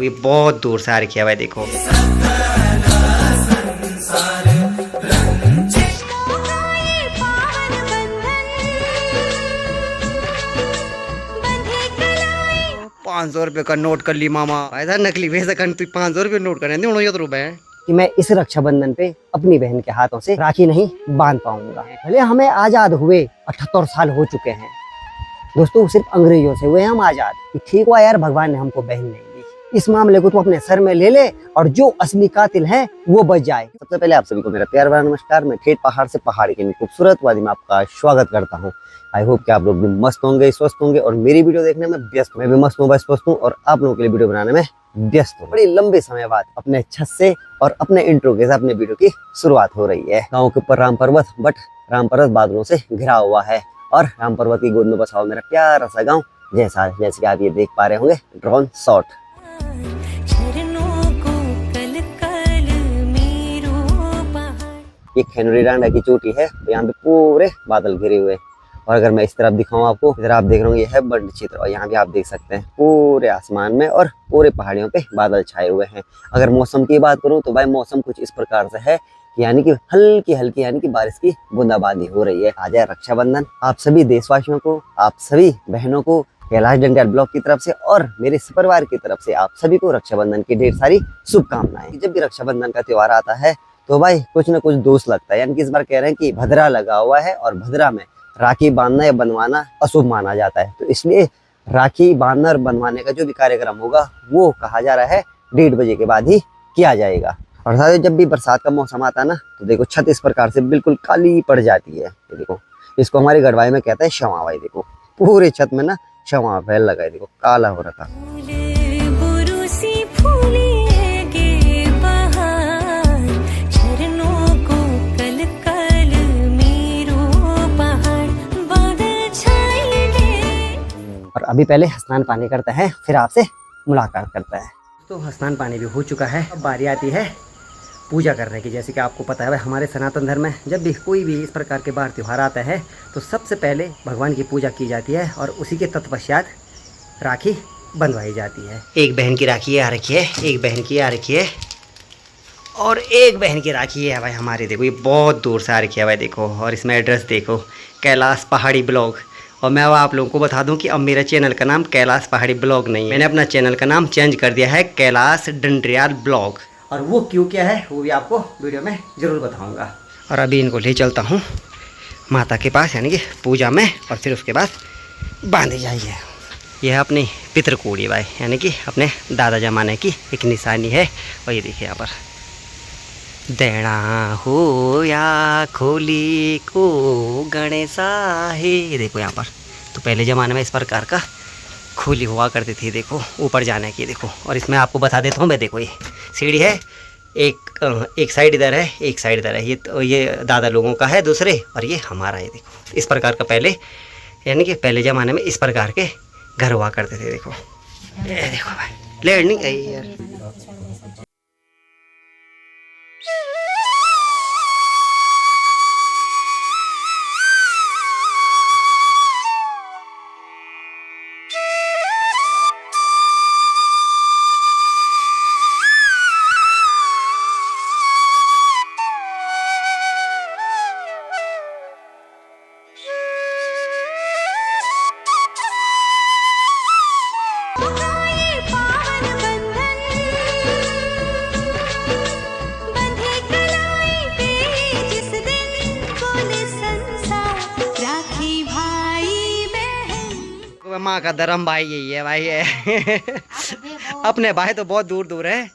ये बहुत दूर से आ रखी है भाई देखो। ₹500 का नोट कर ली मामा। ऐसा नकली वैसा कर तू ₹500 नोट कर रुपए कि मैं इस रक्षाबंधन पे अपनी बहन के हाथों से राखी नहीं बांध पाऊंगा। भले हमें आजाद हुए 78 साल हो चुके हैं दोस्तों, सिर्फ अंग्रेजों से हुए हम आजाद। ठीक हुआ यार, भगवान ने हमको बहन नहीं दी। इस मामले को तू अपने सर में ले ले और जो असली कातिल है वो बच जाए। सबसे पहले आप सभी को मेरा प्यार भरा नमस्कार। मैं ठेठ पहाड़ से पहाड़ की खूबसूरत वादी में आपका स्वागत करता हूँ। आई होप कि आप लोग भी मस्त होंगे, स्वस्थ होंगे और मेरी वीडियो देखने में व्यस्त। मैं भी मस्त हूँ, बस स्वस्थ हूँ और आप लोगों के लिए वीडियो बनाने में व्यस्त हूँ। बड़ी लंबे समय बाद अपने छत से और अपने इंट्रो के साथ अपने वीडियो की शुरुआत हो रही है। गाँव के ऊपर राम पर्वत, बट राम पर्वत बादलों से घिरा हुआ है और राम पर्वत की गोद में बसा हुआ मेरा प्यारा सा गाँव, जैसे कि आप ये देख पा रहे होंगे ड्रोन शॉट। ये खेनोरी डांडा की चोटी है, यहाँ पे पूरे बादल घिरे हुए। और अगर मैं इस तरफ दिखाऊं आपको, इधर आप देख रहे होंगे ये है बंड क्षेत्र और यहाँ भी आप देख सकते हैं पूरे आसमान में और पूरे पहाड़ियों पे बादल छाए हुए हैं। अगर मौसम की बात करूं तो भाई मौसम कुछ इस प्रकार से है यानी कि हल्की हल्की यानी कि बारिश की बूंदाबांदी हो रही है। आज है रक्षाबंधन। आप सभी देशवासियों को, आप सभी बहनों को कैलाश डंडियाल ब्लॉग की तरफ से और मेरे परिवार की तरफ से आप सभी को रक्षाबंधन की ढेर सारी शुभकामनाएं। जब भी रक्षाबंधन का त्योहार आता है तो भाई कुछ न कुछ दोष लगता है, यानी कि इस बार कह रहे हैं कि भद्रा लगा हुआ है और भद्रा में राखी बांधना या बनवाना अशुभ माना जाता है। तो इसलिए राखी बांधना और बनवाने का जो भी कार्यक्रम होगा वो कहा जा रहा है 1:30 बजे के बाद ही किया जाएगा। और साथ ही जब भी बरसात का मौसम आता है ना तो देखो छत इस प्रकार से बिल्कुल काली पड़ जाती है। ये देखो, इसको हमारी गढ़वाई में कहते हैं शवा। भाई देखो पूरे छत में ना शवा फैल लगा है, देखो काला हो रखा। और अभी पहले स्नान पानी करते हैं, फिर आपसे मुलाकात करता है। तो स्नान पानी भी हो चुका है, अब बारी आती है पूजा करने की। जैसे कि आपको पता है भाई हमारे सनातन धर्म में जब भी कोई भी इस प्रकार के बार त्यौहार आता है तो सबसे पहले भगवान की पूजा की जाती है और उसी के तत्पश्चात राखी बंधवाई जाती है। एक बहन की राखी आ रखी है, एक बहन की आ रखी है और एक बहन की राखी है भाई हमारे। देखो ये बहुत दूर से आ रखी है भाई देखो। और इसमें एड्रेस देखो, कैलाश पहाड़ी ब्लॉग। और मैं अब आप लोगों को बता दूं कि अब मेरा चैनल का नाम कैलाश पहाड़ी ब्लॉग नहीं है, मैंने अपना चैनल का नाम चेंज कर दिया है कैलाश डंडियाल ब्लॉग। और वो क्यों क्या है वो भी आपको वीडियो में ज़रूर बताऊंगा। और अभी इनको ले चलता हूँ माता के पास, यानी कि पूजा में, और फिर उसके बाद बांधी जाइए। यह है अपनी पितृकूड़ी भाई, यानी कि अपने दादा जमाने की एक निशानी है। और ये देखिए यहाँ पर देना हो या खोली को गणेशा है, ये देखो यहाँ पर। तो पहले ज़माने में इस प्रकार का खोली हुआ करती थी, देखो ऊपर जाने की। देखो और इसमें आपको बता देता हूँ मैं, देखो ये सीढ़ी है, एक साइड इधर है, एक साइड इधर है। ये दादा लोगों का है दूसरे, और ये हमारा है। देखो इस प्रकार का पहले, यानी कि पहले ज़माने में इस प्रकार के घर हुआ करते थे। देखो ये देखो भाई, लेट नहीं गई यार। माँ का धर्म भाई यही है भाई है। अपने भाई तो बहुत दूर दूर है।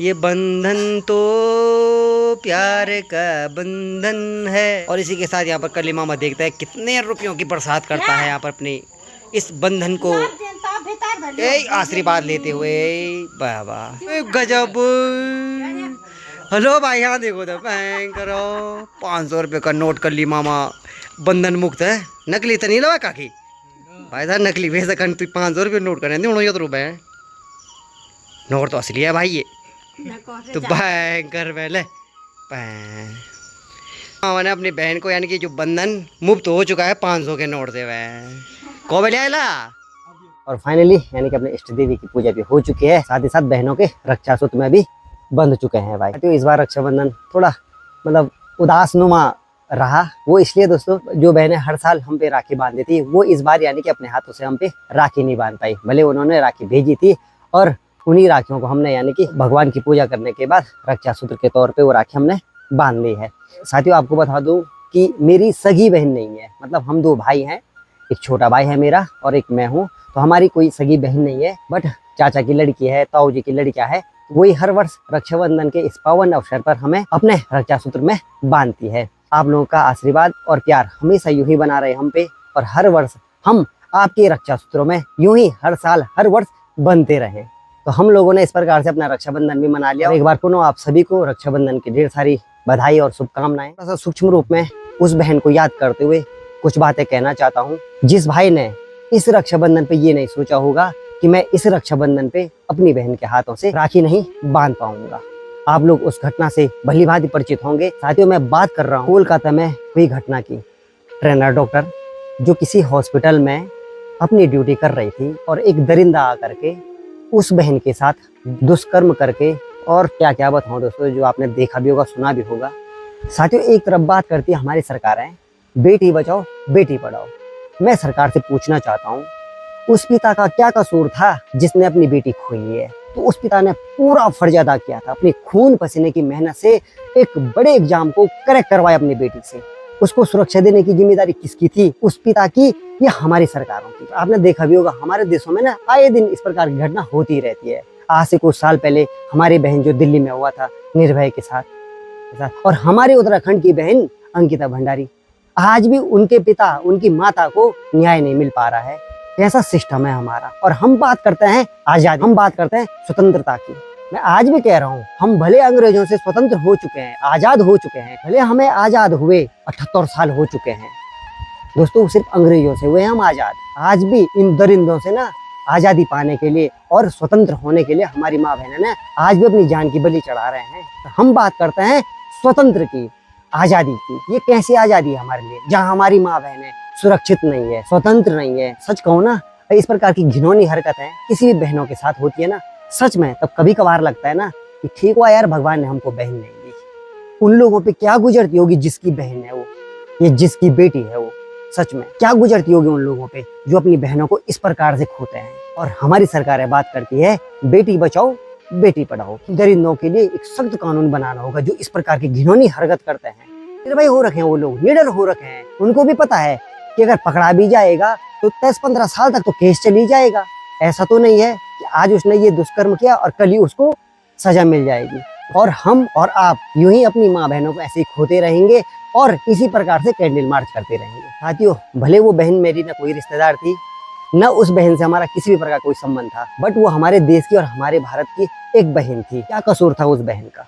ये बंधन तो प्यार का बंधन है। और इसी के साथ यहाँ पर कली मामा देखता है कितने रुपयों की बरसात करता है यहाँ पर अपनी इस बंधन को आशीर्वाद लेते हुए। बाबा गजब। हेलो भाई यहाँ देखो तो करो ₹500 का नोट कर ली मामा। बंधन मुक्त है, नकली तो नहीं लगा काकी भाई साहब, नकली वैसे कर तू ₹500 नोट कर रुपए नोट तो असली है भाई ये तो भयंकर। पहले मैंने अपनी बहन को, यानी कि जो बंधन मुक्त हो चुका है 500 के नोट से, वह को ले आला। और फाइनली यानी कि अपने इष्ट देवी की पूजा भी हो चुकी है, साथ ही साथ बहनों के रक्षा सूत्र में भी बंध चुके हैं भाई। तो इस बार रक्षाबंधन थोड़ा मतलब उदासनुमा रहा। वो इसलिए दोस्तों, जो बहनें हर साल हम पे राखी बांधती थी, वो इस बार यानी कि अपने हाथों से हम पे राखी नहीं बांध पाई। भले उन्होंने राखी भेजी थी और उन्हीं राखियों को हमने यानी कि भगवान की पूजा करने के बाद रक्षा सूत्र के तौर पे वो राखी हमने बांध ली है। साथियों, आपको बता दूं कि मेरी सगी बहन नहीं है, मतलब हम 2 भाई हैं, एक छोटा भाई है मेरा और एक मैं हूँ, तो हमारी कोई सगी बहन नहीं है। बट चाचा की लड़की है, ताऊ जी की लड़कियां है, वही हर वर्ष रक्षाबंधन के इस पावन अवसर पर हमें अपने रक्षा सूत्र में बांधती है। आप लोगों का आशीर्वाद और प्यार हमेशा यूं ही बना रहे हम पे, और हर वर्ष हम आपके रक्षा सूत्रों में यूं ही हर साल हर वर्ष बनते रहें। तो हम लोगों ने इस प्रकार से अपना रक्षाबंधन भी मना लिया। और एक बार पुनः आप सभी को रक्षाबंधन की ढेर सारी बधाई और शुभकामनाएं। थोड़ा सा सूक्ष्म रूप में उस बहन को याद करते हुए कुछ बातें कहना चाहता हूँ। जिस भाई ने इस रक्षाबंधन पे ये नहीं सोचा होगा कि मैं इस रक्षाबंधन पे अपनी बहन के हाथों से राखी नहीं बांध पाऊंगा, आप लोग उस घटना से भली भांति परिचित होंगे। साथियों, मैं बात कर रहा हूँ कोलकाता में हुई घटना की। ट्रेनर डॉक्टर जो किसी हॉस्पिटल में अपनी ड्यूटी कर रही थी और एक दरिंदा आकर के उस बहन के साथ दुष्कर्म करके, और क्या क्या बताऊं दोस्तों, जो आपने देखा भी होगा सुना भी होगा। साथियों, एक तरफ बात करती है हमारी सरकारें, बेटी बचाओ बेटी पढ़ाओ। मैं सरकार से पूछना चाहता हूँ, उस पिता का क्या कसूर था जिसने अपनी बेटी खोई है? तो उस पिता ने पूरा फर्ज अदा किया था, अपनी खून पसीने की मेहनत से एक बड़े एग्जाम को क्रैक करवाया अपनी बेटी से। उसको सुरक्षा देने की जिम्मेदारी किसकी थी? उस पिता की या हमारी सरकारों की? आपने देखा भी होगा हमारे देशों में ना आए दिन इस प्रकार की घटना होती रहती है। आज से कुछ साल पहले हमारी बहन जो दिल्ली में हुआ था निर्भय के साथ, और हमारे उत्तराखंड की बहन अंकिता भंडारी, आज भी उनके पिता उनकी माता को न्याय नहीं मिल पा रहा है। ऐसा सिस्टम है हमारा। और हम बात करते हैं आजादी, हम बात करते हैं स्वतंत्रता की। मैं आज भी कह रहा हूँ, हम भले अंग्रेजों से स्वतंत्र हो चुके हैं, आजाद हो चुके हैं, भले हमें आजाद हुए 78 साल हो चुके हैं दोस्तों, सिर्फ अंग्रेजों से हुए हम आजाद। आज भी इन दरिंदों से ना आजादी पाने के लिए और स्वतंत्र होने के लिए हमारी माँ बहनें ने आज भी अपनी जान की बलि चढ़ा रहे हैं। तो हम बात करते हैं स्वतंत्र की, आजादी की। ये कैसी आजादी है हमारे लिए, जहाँ हमारी माँ बहनें सुरक्षित नहीं है, स्वतंत्र नहीं है। सच कहूँ ना, इस प्रकार की घिनौनी हरकतें किसी भी बहनों के साथ होती है ना, सच में तब कभी कभार लगता है ना कि ठीक हुआ यार, भगवान ने हमको बहन नहीं दी। उन लोगों पे क्या गुजरती होगी जिसकी बहन है वो, ये जिसकी बेटी है वो, सच में क्या गुजरती होगी उन लोगों पे जो अपनी बहनों को इस प्रकार से खोते हैं। और हमारी सरकारें बात करती है बेटी बचाओ बेटी पढ़ाओ। दरिंदों के लिए एक सख्त कानून बनाना होगा जो इस प्रकार की घिनौनी हरकत करते हैं। निर्भय हो रखे हैं वो लोग, निडर हो रखे हैं। उनको भी पता है कि अगर पकड़ा भी जाएगा तो 10-15 साल तक तो केस चली जाएगा। ऐसा तो नहीं है कि आज उसने ये दुष्कर्म किया और कल ही उसको सजा मिल जाएगी। और हम और आप यूं ही अपनी माँ बहनों को ऐसे ही खोते रहेंगे और इसी प्रकार से कैंडल मार्च करते रहेंगे। साथियों, भले वो बहन मेरी न कोई रिश्तेदार थी, न उस बहन से हमारा किसी भी प्रकार कोई संबंध था, बट वो हमारे देश की और हमारे भारत की एक बहन थी। क्या कसूर था उस बहन का?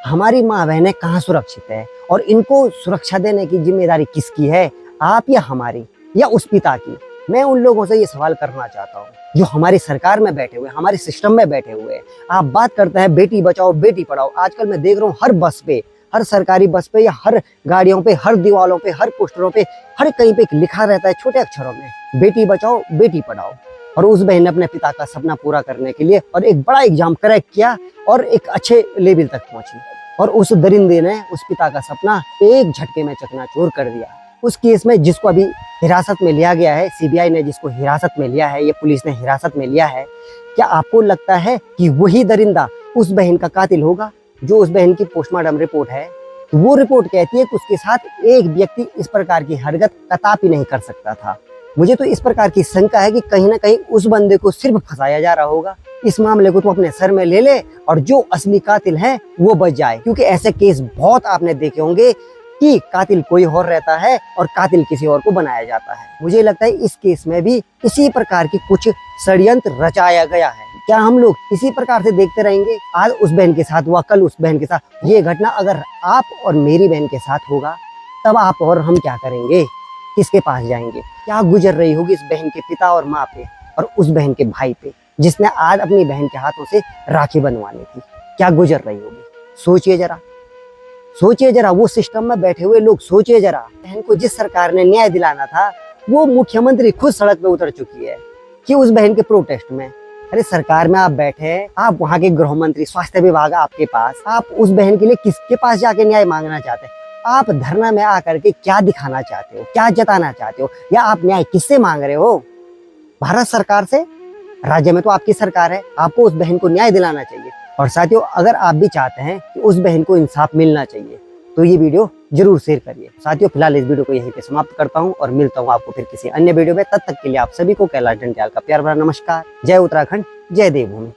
हमारी माँ बहनें कहाँ सुरक्षित है और इनको सुरक्षा देने की जिम्मेदारी किसकी है, आप या हमारी या उस पिता की? मैं उन लोगों से ये सवाल करना चाहता हूँ जो हमारी सरकार में बैठे हुए, हमारे सिस्टम में बैठे हुए। आप बात करते हैं बेटी बचाओ बेटी पढ़ाओ। आजकल मैं देख रहा हूँ हर बस पे, हर सरकारी बस पे या हर गाड़ियों पे, हर दीवारों पे, हर पोस्टरों पे, हर कहीं पे लिखा रहता है छोटे अक्षरों में, बेटी बचाओ बेटी पढ़ाओ। और उस बहन ने अपने पिता का सपना पूरा करने के लिए और एक बड़ा एग्जाम क्रैक किया और एक अच्छे लेवल तक पहुंची, और उस दरिंदे ने उस पिता का सपना एक झटके में चकनाचूर कर दिया। उस केस में जिसको अभी हिरासत में लिया गया है, सीबीआई ने जिसको हिरासत में लिया है, ये पुलिस ने हिरासत में लिया है, क्या आपको लगता है कि वही दरिंदा उस बहन का कातिल होगा? जो उस बहन की पोस्टमार्टम रिपोर्ट है, तो वो रिपोर्ट कहती है कि उसके साथ एक व्यक्ति इस प्रकार की हरकत कदापि नहीं कर सकता था। मुझे तो इस प्रकार की शंका है कि कहीं ना कहीं उस बंदे को सिर्फ फंसाया जा रहा होगा। इस मामले को तो अपने सर में ले ले और जो असली कातिल है वो बच जाए, क्योंकि ऐसे केस बहुत आपने देखे होंगे कि कातिल कोई और रहता है और कातिल किसी और को बनाया जाता है। मुझे लगता है इस केस में भी इसी प्रकार की कुछ षड्यंत्र रचाया गया है। क्या हम लोग इसी प्रकार से देखते रहेंगे? आज उस बहन के साथ हुआ, कल उस बहन के साथ। ये घटना अगर आप और मेरी बहन के साथ होगा तब आप और हम क्या करेंगे? किसके पास जाएंगे? क्या गुजर रही होगी इस बहन के पिता और माँ पे और उस बहन के भाई पे जिसने आज अपनी बहन के हाथों से राखी बनवानी थी? क्या गुजर रही होगी? सोचिए जरा, सोचिए जरा। वो सिस्टम में बैठे हुए लोग सोचिए जरा। बहन को जिस सरकार ने न्याय दिलाना था वो मुख्यमंत्री खुद सड़क पे उतर चुकी है। कि उस बहन के प्रोटेस्ट में। अरे सरकार में आप बैठे हैं, आप वहाँ के गृह मंत्री, स्वास्थ्य विभाग आपके पास, आप उस बहन के लिए किसके पास जाके न्याय मांगना चाहते हैं? आप धरना में आकर के क्या दिखाना चाहते हो, क्या जताना चाहते हो, या आप न्याय किससे मांग रहे हो? भारत सरकार से? राज्य में तो आपकी सरकार है, आपको उस बहन को न्याय दिलाना चाहिए। और साथियों, अगर आप भी चाहते हैं कि उस बहन को इंसाफ मिलना चाहिए तो ये वीडियो जरूर शेयर करिए। साथियों, फिलहाल इस वीडियो को यहीं पे समाप्त करता हूं और मिलता हूं आपको फिर किसी अन्य वीडियो में। तब तक के लिए आप सभी को कैलाश डंडियाल का प्यार भरा नमस्कार। जय उत्तराखंड, जय देवभूमि।